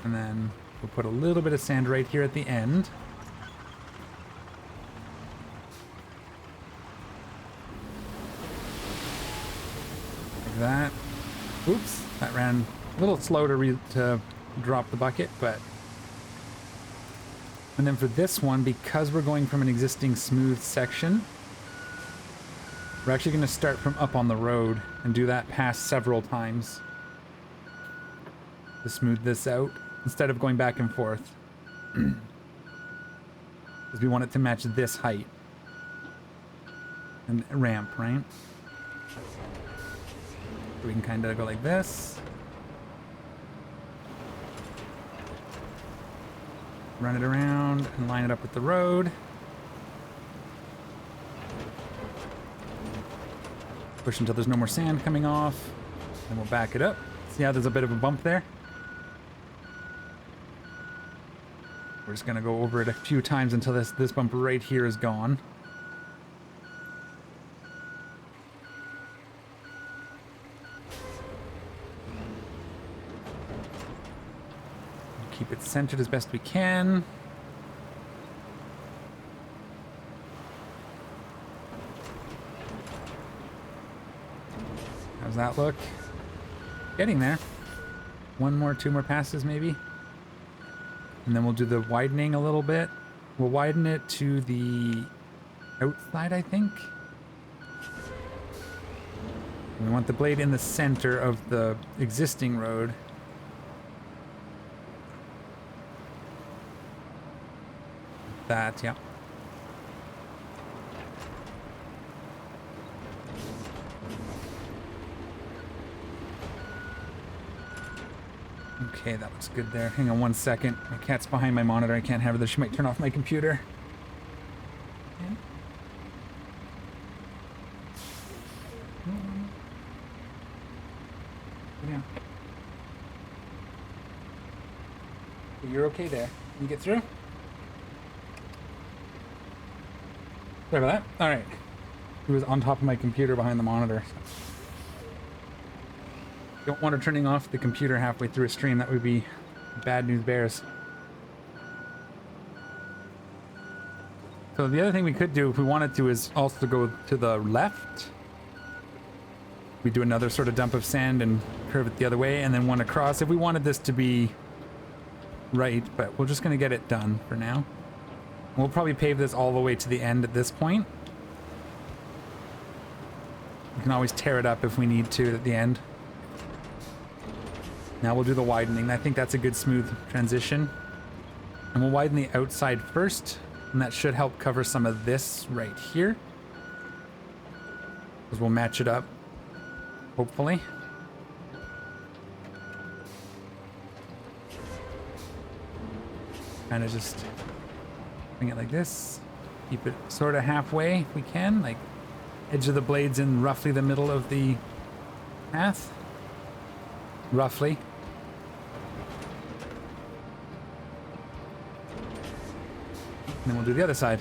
And then we'll put a little bit of sand right here at the end. Like that. Oops, that ran a little slow to drop the bucket, but... And then for this one, because we're going from an existing smooth section, we're actually going to start from up on the road and do that pass several times to smooth this out instead of going back and forth. Because we want it to match this height and ramp, right? So we can kind of go like this. Run it around and line it up with the road. Push until there's no more sand coming off. Then we'll back it up. See how there's a bit of a bump there? We're just gonna go over it a few times until this bump right here is gone. Keep it centered as best we can. How's that look? Getting there. One more, two more passes maybe. And then we'll do the widening a little bit. We'll widen it to the outside, I think. And we want the blade in the center of the existing road. That, yeah. Okay, that looks good there. Hang on one second. My cat's behind my monitor. I can't have her there. She might turn off my computer. Okay. Yeah. You're okay there. You get through? Sorry about that. All right. He was on top of my computer behind the monitor. Don't want her turning off the computer halfway through a stream. That would be bad news bears. So the other thing we could do if we wanted to is also go to the left. We do another sort of dump of sand and curve it the other way and then one across if we wanted this to be right, but we're just going to get it done for now. We'll probably pave this all the way to the end at this point. We can always tear it up if we need to at the end. Now we'll do the widening. I think that's a good smooth transition. And we'll widen the outside first, and that should help cover some of this right here. Because we'll match it up, hopefully. Kind of just bring it like this. Keep it sort of halfway if we can, like edge of the blades in roughly the middle of the path. Roughly. And then we'll do the other side.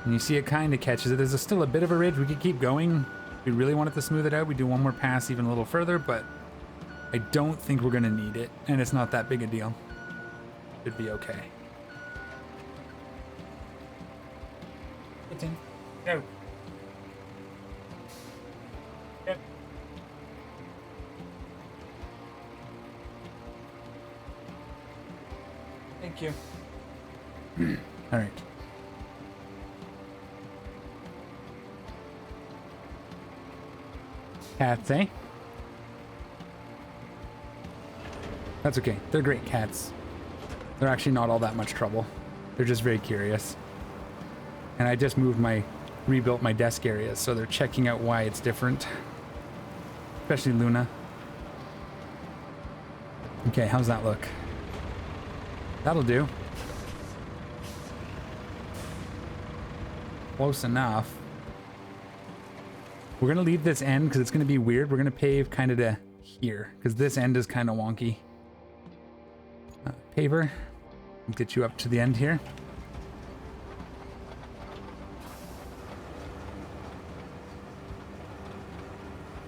And you see it kind of catches it. There's still a bit of a ridge. We could keep going. If we really wanted to smooth it out, we do one more pass even a little further, but I don't think we're going to need it. And it's not that big a deal. Should be okay. Get in. Go. Go. Thank you. All right. Cats, eh? That's okay. They're great cats. They're actually not all that much trouble. They're just very curious. And I just rebuilt my desk area, so they're checking out why it's different. Especially Luna. Okay, how's that look? That'll do. Close enough. We're gonna leave this end because it's gonna be weird. We're gonna pave kind of to here because this end is kind of wonky. Paver, get you up to the end here.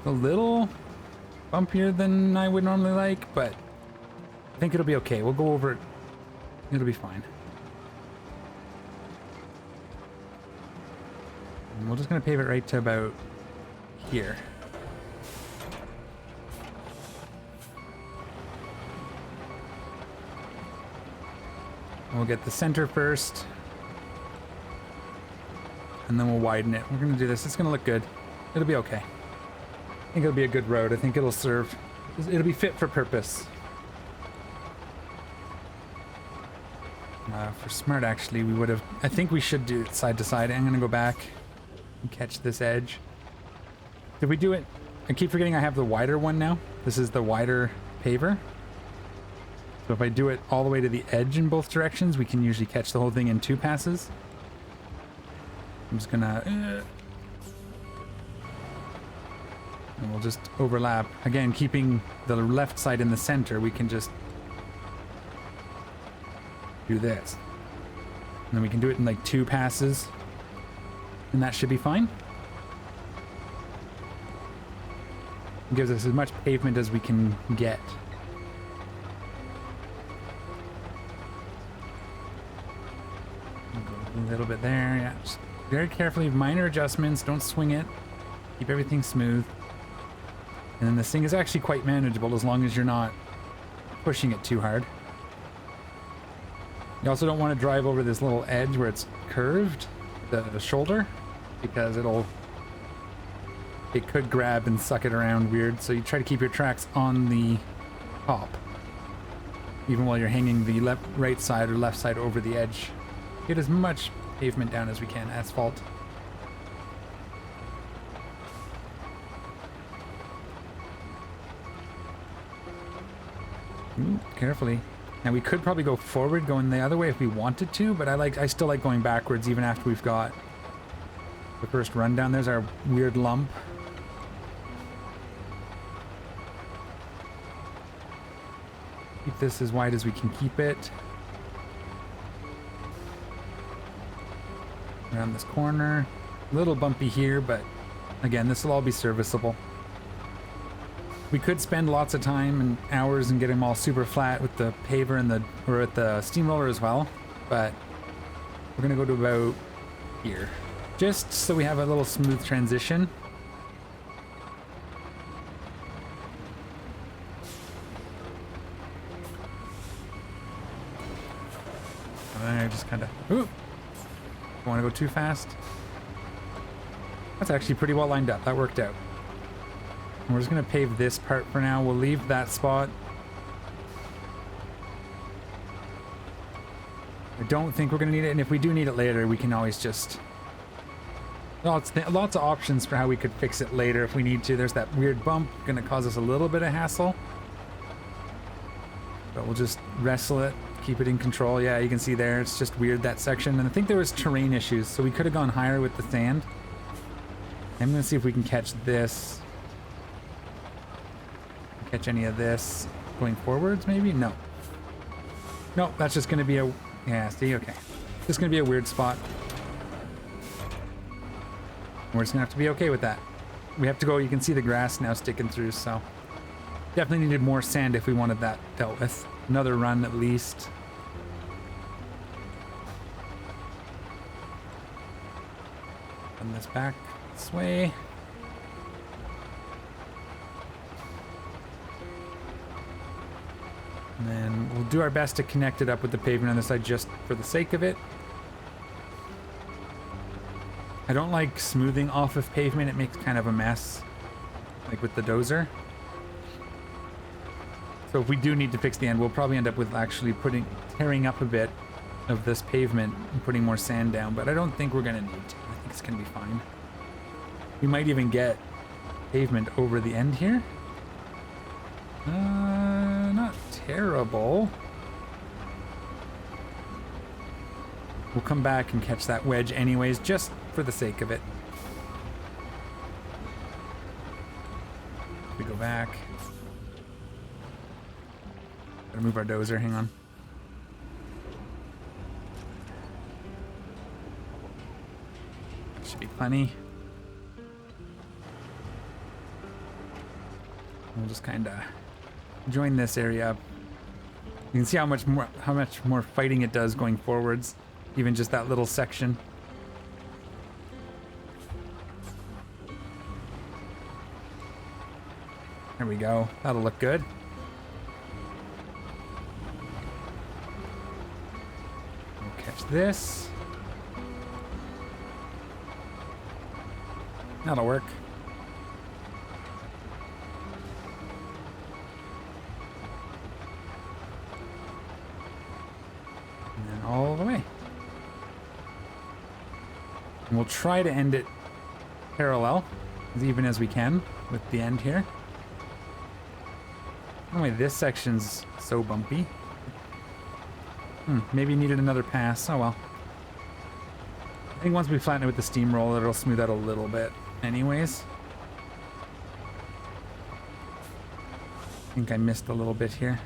A little bumpier than I would normally like, but I think it'll be okay. We'll go over it. It'll be fine. And we're just going to pave it right to about here. We'll get the center first. And then we'll widen it. We're going to do this. It's going to look good. It'll be okay. I think it'll be a good road. I think it'll serve. It'll be fit for purpose. For smart, actually, we would have... I think we should do it side to side. I'm going to go back and catch this edge. Did we do it? I keep forgetting I have the wider one now. This is the wider paver. So if I do it all the way to the edge in both directions, we can usually catch the whole thing in 2 passes. I'm just gonna... and we'll just overlap. Again, keeping the left side in the center, we can just do this. And then we can do it in like 2 passes. And that should be fine. It gives us as much pavement as we can get. A little bit there, yeah. Just very carefully, minor adjustments, don't swing it. Keep everything smooth. And then this thing is actually quite manageable as long as you're not pushing it too hard. You also don't want to drive over this little edge where it's curved, the shoulder, because it could grab and suck it around weird. So you try to keep your tracks on the top, even while you're hanging the right side or left side over the edge. Get as much pavement down as we can, asphalt. Ooh, carefully. Now we could probably go forward, going the other way if we wanted to, but I still like going backwards even after we've got the first run down. There's our weird lump. Keep this as wide as we can keep it. Around this corner. A little bumpy here, but again, this will all be serviceable. We could spend lots of time and hours and get them all super flat with the paver and with the steamroller as well, but we're gonna go to about here, just so we have a little smooth transition. I just kind of, ooh, don't want to go too fast. That's actually pretty well lined up. That worked out. And we're just going to pave this part for now. We'll leave that spot. I don't think we're going to need it, and if we do need it later, we can always just... lots of options for how we could fix it later if we need to. There's that weird bump, going to cause us a little bit of hassle. But we'll just wrestle it, keep it in control. Yeah, you can see there, it's just weird, that section. And I think there was terrain issues, so we could have gone higher with the sand. I'm going to see if we can catch this. Catch any of this going forwards, maybe? No. No, that's just going to be a... yeah, see? Okay. Just going to be a weird spot. We're just going to have to be okay with that. We have to go... you can see the grass now sticking through, so... definitely needed more sand if we wanted that dealt with. Another run at least. Run this back this way. And then we'll do our best to connect it up with the pavement on this side just for the sake of it. I don't like smoothing off of pavement. It makes kind of a mess, like with the dozer. So if we do need to fix the end, we'll probably end up with actually tearing up a bit of this pavement and putting more sand down, but I don't think we're going to need to. I think it's going to be fine. We might even get pavement over the end here. Not terrible. We'll come back and catch that wedge anyways, just for the sake of it. We go back. Gotta move our dozer, hang on. Should be plenty. We'll just kind of join this area up You can see how much more fighting it does going forwards, even just that little section. There we go. That'll look good. We'll catch this. That'll work. And then all the way. And we'll try to end it parallel, as even as we can with the end here. Anyway, this section's so bumpy. Maybe needed another pass. Oh well. I think once we flatten it with the steamroller, it'll smooth out a little bit anyways. I think I missed a little bit here.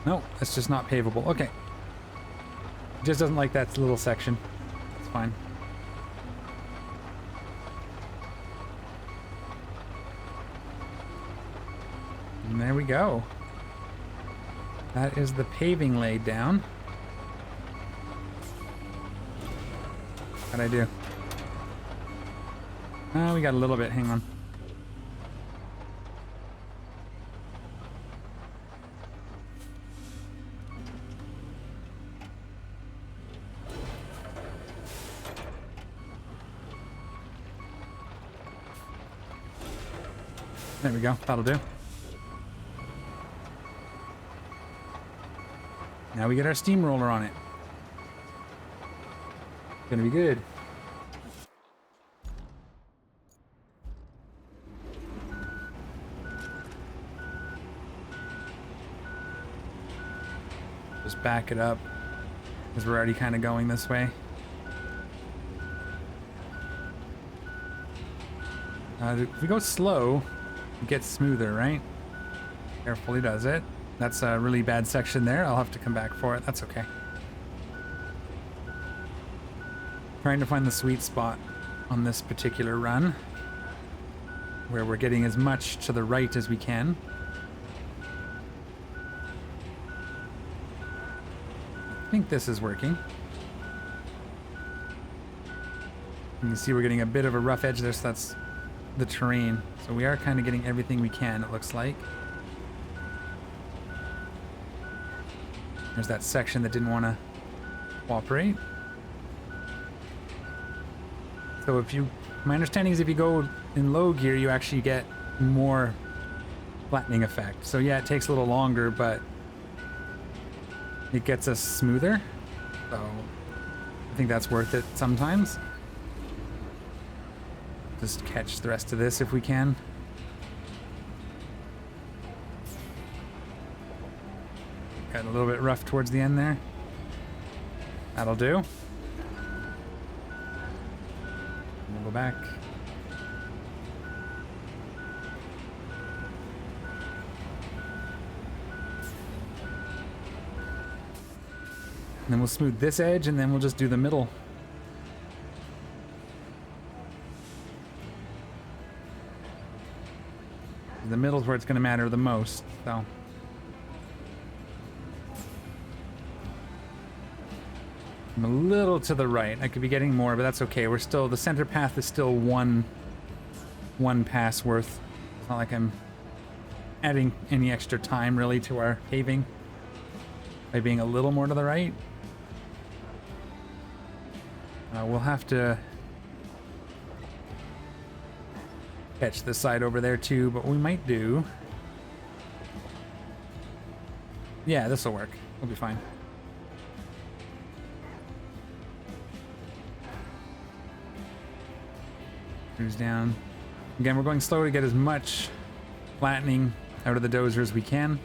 No, it's just not pavable. Okay. It just doesn't like that little section. It's fine. And there we go. That is the paving laid down. What'd I do? Oh, we got a little bit. Hang on. There we go. That'll do. Now we get our steamroller on it. It's gonna be good. Just back it up, because we're already kind of going this way. If we go slow, it gets smoother, right? Carefully does it. That's a really bad section there. I'll have to come back for it. That's okay. Trying to find the sweet spot on this particular run, where we're getting as much to the right as we can. I think this is working. You can see we're getting a bit of a rough edge there, so that's the terrain. So we are kind of getting everything we can, it looks like. There's that section that didn't want to cooperate. So if you, my understanding is if you go in low gear, you actually get more flattening effect. So yeah, it takes a little longer, but it gets us smoother. So I think that's worth it sometimes. Just catch the rest of this if we can. Got a little bit rough towards the end there. That'll do. We'll go back. And then we'll smooth this edge, and then we'll just do the middle. The middle's where it's going to matter the most, so. I'm a little to the right. I could be getting more, but that's okay. We're still, the center path is still one pass worth. It's not like I'm adding any extra time really to our paving by being a little more to the right. We'll have to catch this side over there too, but we might do. Yeah, this will work. We'll be fine. Cruise down. Again, we're going slow to get as much flattening out of the dozer as we can.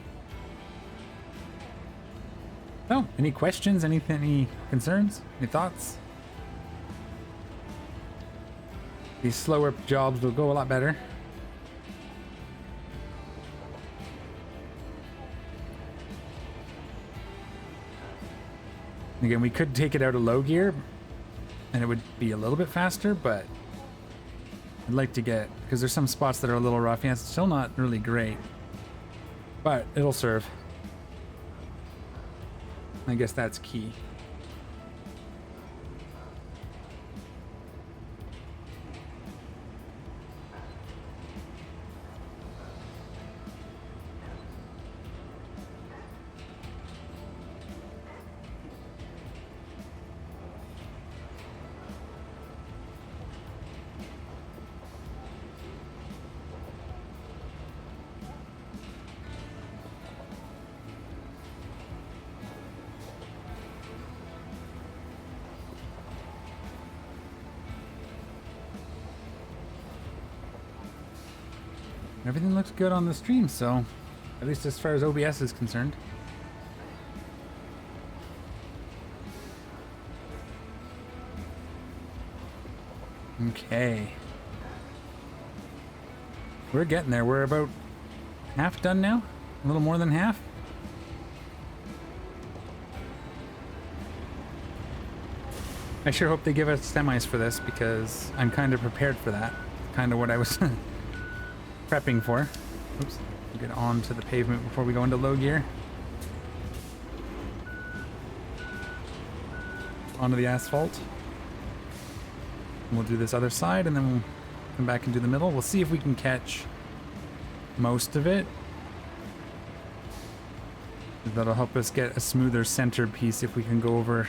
Oh, any questions? Any concerns? Any thoughts? These slower jobs will go a lot better. Again, we could take it out of low gear and it would be a little bit faster, but I'd like to get, because there's some spots that are a little rough. Yeah, it's still not really great, but it'll serve. I guess that's key. Everything looks good on the stream, so at least as far as OBS is concerned. Okay. We're getting there. We're about half done now. A little more than half. I sure hope they give us semis for this because I'm kind of prepared for that. Kind of what I was prepping for. Oops. Get onto the pavement before we go into low gear. Onto the asphalt. We'll do this other side and then we'll come back and do the middle. We'll see if we can catch most of it. That'll help us get a smoother center piece if we can go over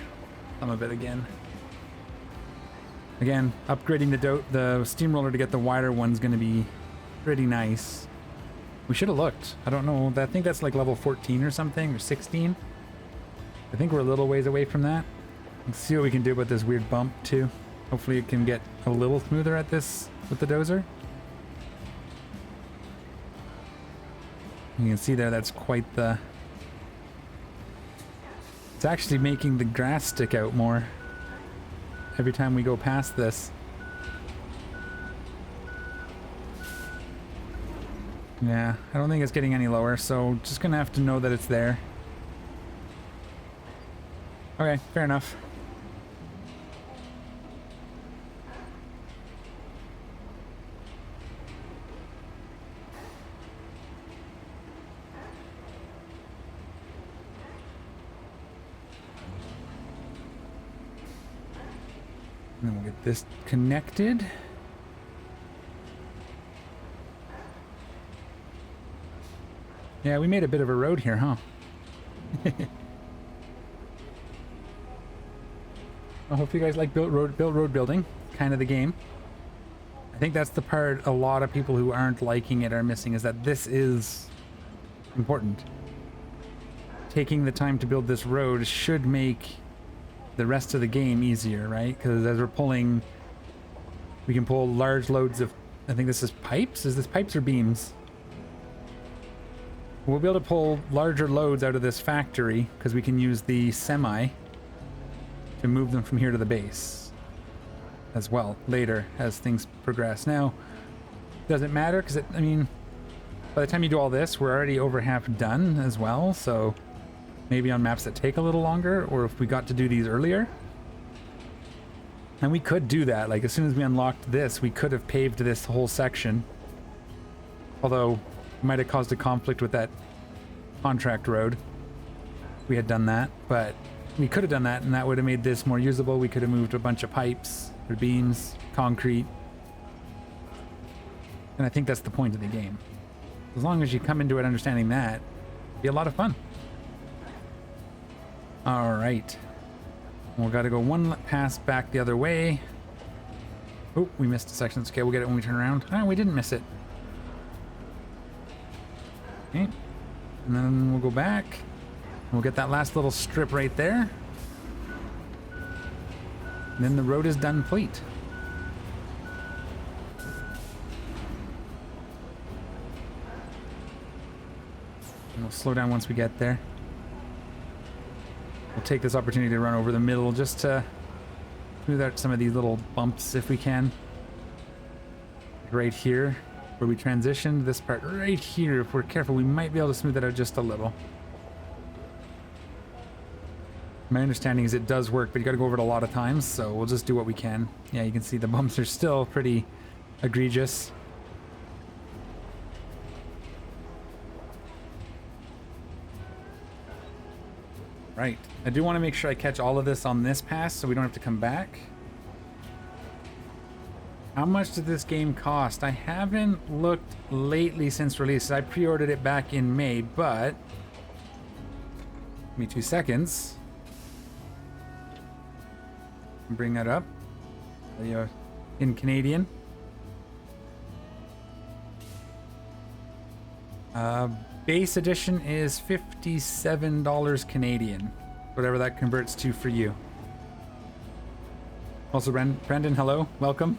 some of it again. Again, upgrading the steamroller to get the wider one's going to be pretty nice. We should have looked. I don't know. I think that's like level 14 or something, or 16. I think we're a little ways away from that. Let's see what we can do with this weird bump too. Hopefully it can get a little smoother at this with the dozer. You can see there, that's quite the... It's actually making the grass stick out more every time we go past this. Yeah, I don't think it's getting any lower, so just gonna have to know that it's there. Okay, fair enough. And then we'll get this connected. Yeah, we made a bit of a road here, huh? I hope you guys like built road building. Kind of the game. I think that's the part a lot of people who aren't liking it are missing, is that this is important. Taking the time to build this road should make the rest of the game easier, right? Because as we're pulling, we can pull large loads of, I think this is pipes? Is this pipes or beams? We'll be able to pull larger loads out of this factory because we can use the semi to move them from here to the base as well later as things progress. Now, doesn't matter because, I mean, by the time you do all this, we're already over half done as well, so maybe on maps that take a little longer, or if we got to do these earlier. And we could do that, like as soon as we unlocked this, we could have paved this whole section. Although, it might have caused a conflict with that contract road. We had done that, but we could have done that and that would have made this more usable. We could have moved a bunch of pipes or beams, concrete. And I think that's the point of the game. As long as you come into it understanding that, it'll be a lot of fun. All right. We've got to go one pass back the other way. Oh, we missed a section. Okay, we'll get it when we turn around. Oh, we didn't miss it. Okay. And then we'll go back. We'll get that last little strip right there. And then the road is done complete. And we'll slow down once we get there. We'll take this opportunity to run over the middle just to smooth out some of these little bumps if we can. Right here, where we transitioned, this part right here, if we're careful, we might be able to smooth that out just a little. My understanding is it does work, but you gotta go over it a lot of times, so we'll just do what we can. Yeah, you can see the bumps are still pretty egregious. Right. I do want to make sure I catch all of this on this pass so we don't have to come back. How much did this game cost? I haven't looked lately since release. I pre-ordered it back in May, but... Give me 2 seconds. Bring that up. In Canadian. Base edition is $57 Canadian. Whatever that converts to for you. Also, Brendan, hello. Welcome.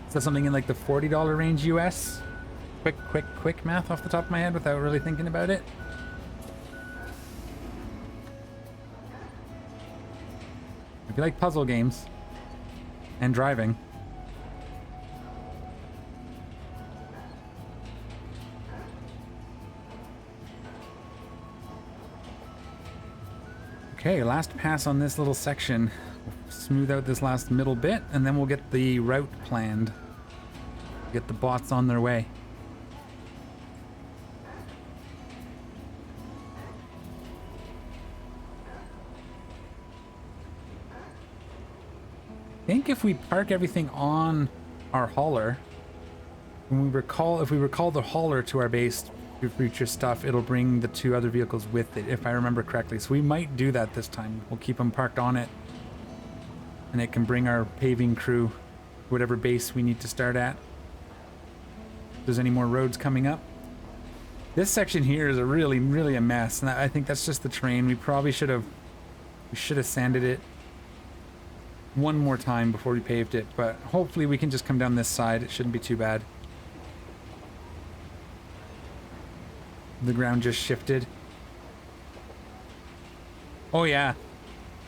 Is that something in like the $40 range US? Quick math off the top of my head without really thinking about it. If you like puzzle games and driving. Okay, last pass on this little section. Smooth out this last middle bit, and then we'll get the route planned. Get the bots on their way. I think if we park everything on our hauler, if we recall the hauler to our base for future stuff, it'll bring the 2 other vehicles with it, if I remember correctly. So we might do that this time. We'll keep them parked on it, and it can bring our paving crew to whatever base we need to start at. If there's any more roads coming up. This section here is really a mess, and I think that's just the terrain. We probably should have sanded it one more time before we paved it, but hopefully we can just come down this side. It shouldn't be too bad. The ground just shifted. Oh yeah.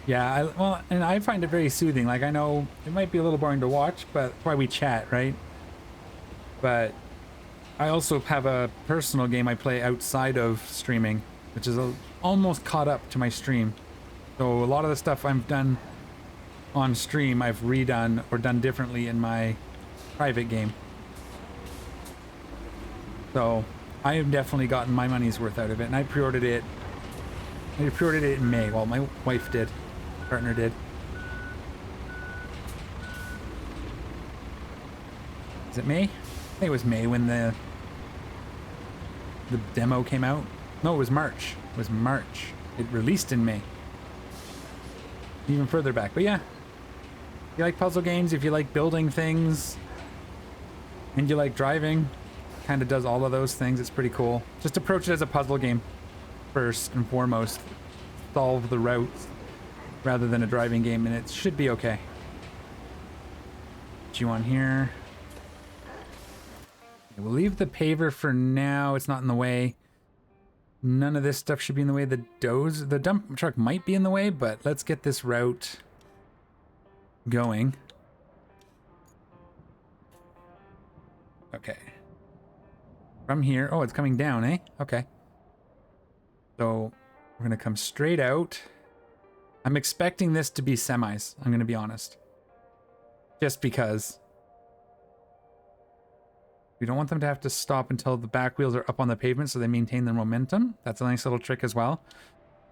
Yeah, well, and I find it very soothing. Like, I know it might be a little boring to watch, but that's why we chat, right? But I also have a personal game I play outside of streaming, which is almost caught up to my stream. So a lot of the stuff I've done on stream, I've redone or done differently in my private game. So I have definitely gotten my money's worth out of it, and I pre-ordered it in May. Well, my wife did. Partner did. Is it May? I think it was May when the demo came out. No, it was March. It was March. It released in May. Even further back. But yeah. If you like puzzle games, if you like building things, and you like driving, kind of does all of those things. It's pretty cool. Just approach it as a puzzle game first and foremost. Solve the routes rather than a driving game, and it should be okay. Put you on here. We'll leave the paver for now. It's not in the way. None of this stuff should be in the way. The dump truck might be in the way, but let's get this route going. Okay. From here. Oh, it's coming down, eh? Okay. So we're going to come straight out. I'm expecting this to be semis, I'm going to be honest. Just because we don't want them to have to stop until the back wheels are up on the pavement so they maintain their momentum. That's a nice little trick as well.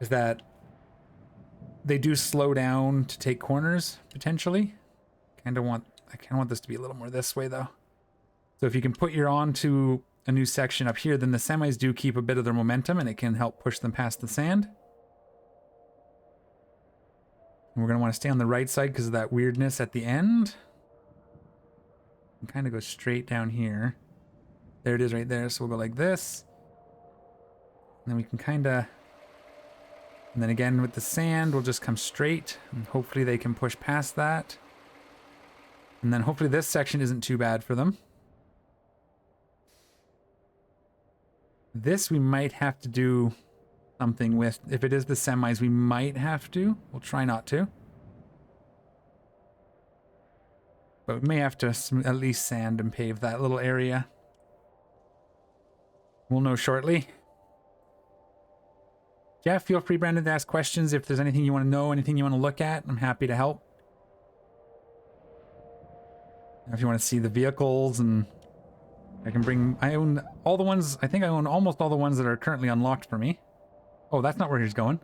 Is that they do slow down to take corners, potentially. I kind of want this to be a little more this way, though. So if you can put your onto a new section up here, then the semis do keep a bit of their momentum, and it can help push them past the sand. And we're going to want to stay on the right side because of that weirdness at the end. And kind of go straight down here. There it is right there. So we'll go like this. And then we can kind of... And then again with the sand, we'll just come straight. And hopefully they can push past that. And then hopefully this section isn't too bad for them. This we might have to do something with. If it is the semis, we might have to. We'll try not to. But we may have to at least sand and pave that little area. We'll know shortly. Jeff, feel free, Brandon, to ask questions if there's anything you want to know, anything you want to look at. I'm happy to help. If you want to see the vehicles, and I can bring... I own all the ones... I think I own almost all the ones that are currently unlocked for me. Oh, that's not where he's going.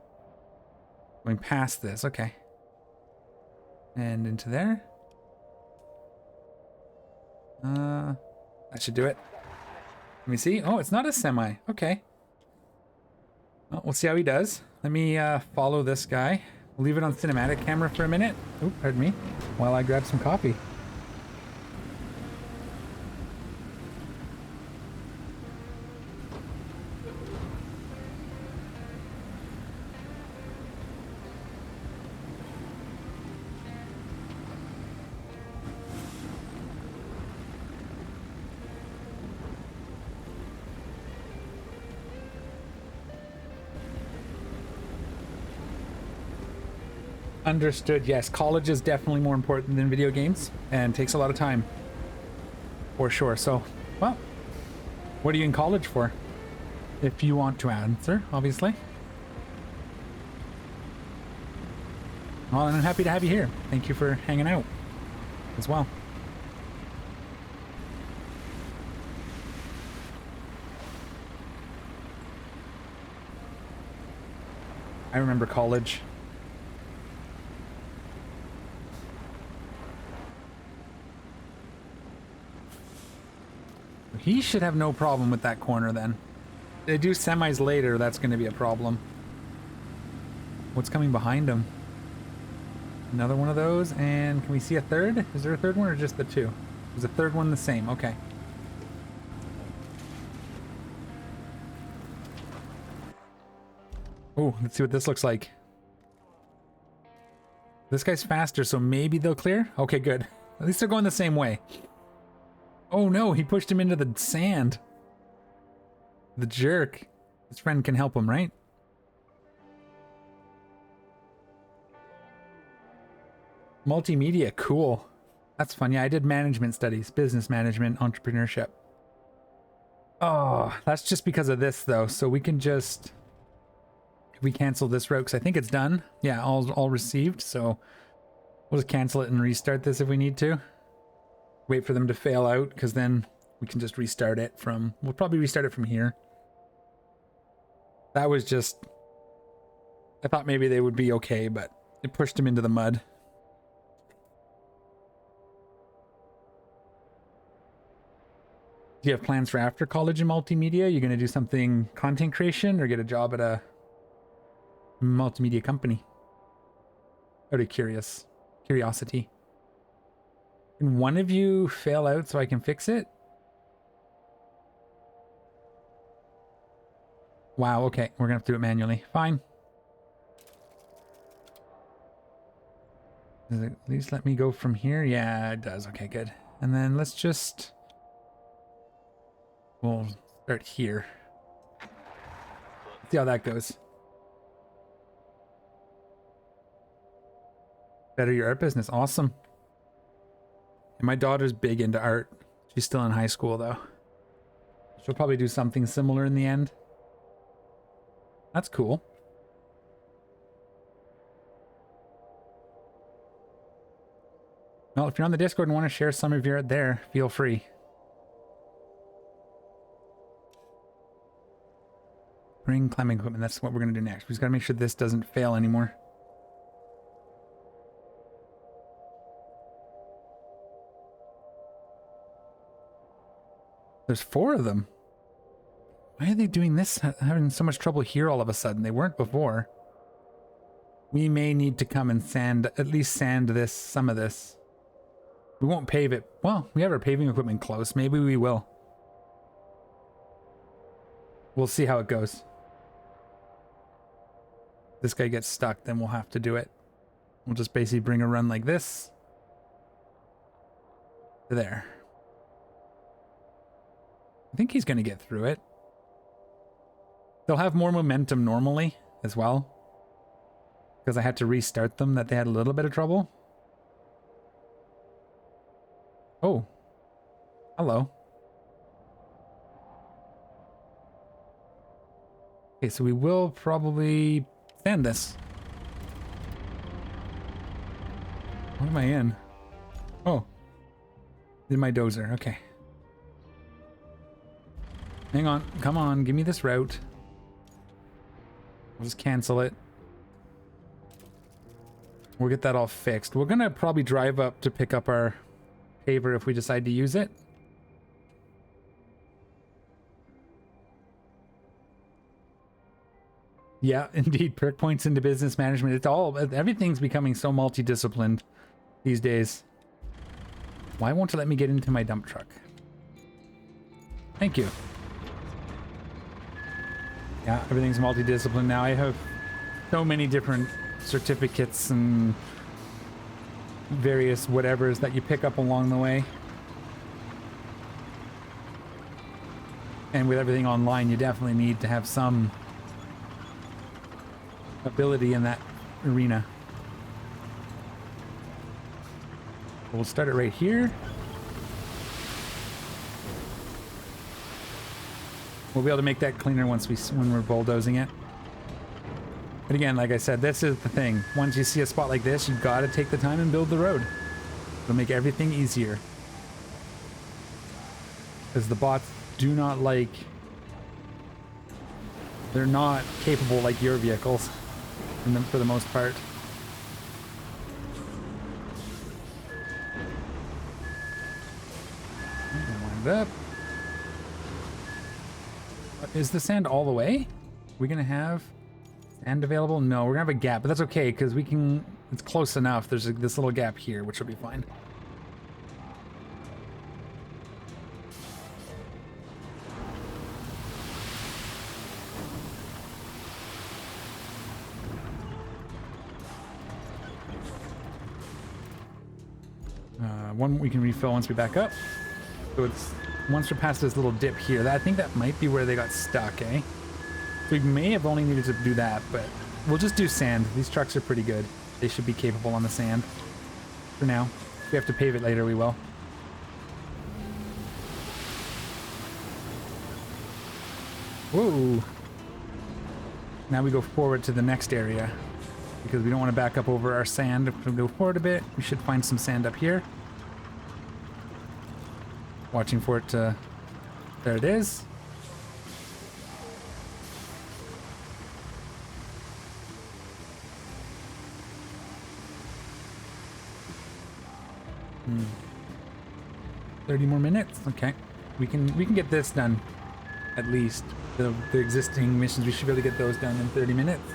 Going past this, okay. And into there. That should do it. Let me see. Oh, it's not a semi. Okay. Well, we'll see how he does. Let me follow this guy. We'll leave it on cinematic camera for a minute. Oh, pardon me. While I grab some coffee. Understood. Yes, college is definitely more important than video games and takes a lot of time. For sure. So, well, what are you in college for? If you want to answer, obviously. Well, and I'm happy to have you here. Thank you for hanging out as well. I remember college. He should have no problem with that corner then. They do semis later, that's going to be a problem. What's coming behind him? Another one of those, and can we see a third? Is there a third one or just the two? Is the third one the same? Okay. Oh, let's see what this looks like. This guy's faster, so maybe they'll clear? Okay, good. At least they're going the same way. Oh no, he pushed him into the sand. The jerk. His friend can help him, right? Multimedia, cool. That's fun. Yeah, I did management studies, business management, entrepreneurship. Oh, that's just because of this though. So we can just, if we cancel this route, because I think it's done. Yeah, all received. So we'll just cancel it and restart this if we need to. Wait for them to fail out, because then we can just restart it from... We'll probably restart it from here. That was just... I thought maybe they would be okay, but it pushed him into the mud. Do you have plans for after college in multimedia? You're going to do something content creation or get a job at a multimedia company? Out of curiosity. Can one of you fail out so I can fix it? Wow, okay. We're gonna have to do it manually. Fine. Does it at least let me go from here? Yeah, it does. Okay, good. And then let's just... We'll start here. See how that goes. Better your art business. Awesome. And my daughter's big into art. She's still in high school, though. She'll probably do something similar in the end. That's cool. Well, if you're on the Discord and want to share some of your art there, feel free. Bring climbing equipment. That's what we're going to do next. We just got to make sure this doesn't fail anymore. There's 4 of them. Why are they doing this? Having so much trouble here all of a sudden. They weren't before. We may need to come and sand, at least sand this, some of this. We won't pave it. Well, we have our paving equipment close. Maybe we will. We'll see how it goes. If this guy gets stuck, then we'll have to do it. We'll just basically bring a run like this. To there. I think he's going to get through it. They'll have more momentum normally as well. Because I had to restart them, that they had a little bit of trouble. Oh. Hello. Okay, so we will probably sand this. What am I in? Oh. In my dozer, okay. Hang on, come on, give me this route. We'll just cancel it. We'll get that all fixed. We're gonna probably drive up to pick up our paver if we decide to use it. Yeah, indeed. Perk points into business management. It's all, everything's becoming so multidisciplined these days. Why won't it let me get into my dump truck? Thank you. Yeah, everything's multidisciplined now. I have so many different certificates and various whatevers that you pick up along the way. And with everything online, you definitely need to have some ability in that arena. We'll start it right here. We'll be able to make that cleaner when we're bulldozing it. But again, like I said, this is the thing. Once you see a spot like this, you've got to take the time and build the road. It'll make everything easier. Because the bots do not like... They're not capable like your vehicles, for the most part. Wind up. Is the sand all the way? We're gonna have sand available? No, we're gonna have a gap, but that's okay because we can. It's close enough. There's this little gap here, which will be fine. One we can refill once we back up. So it's once we're past this little dip here. I think that might be where they got stuck, eh? We may have only needed to do that, but we'll just do sand. These trucks are pretty good. They should be capable on the sand. For now. If we have to pave it later, we will. Whoa! Now we go forward to the next area. Because we don't want to back up over our sand. If we go forward a bit, we should find some sand up here. Watching for it to... There it is. Hmm. 30 more minutes? Okay. We can get this done. At least. The existing missions, we should be able to get those done in 30 minutes.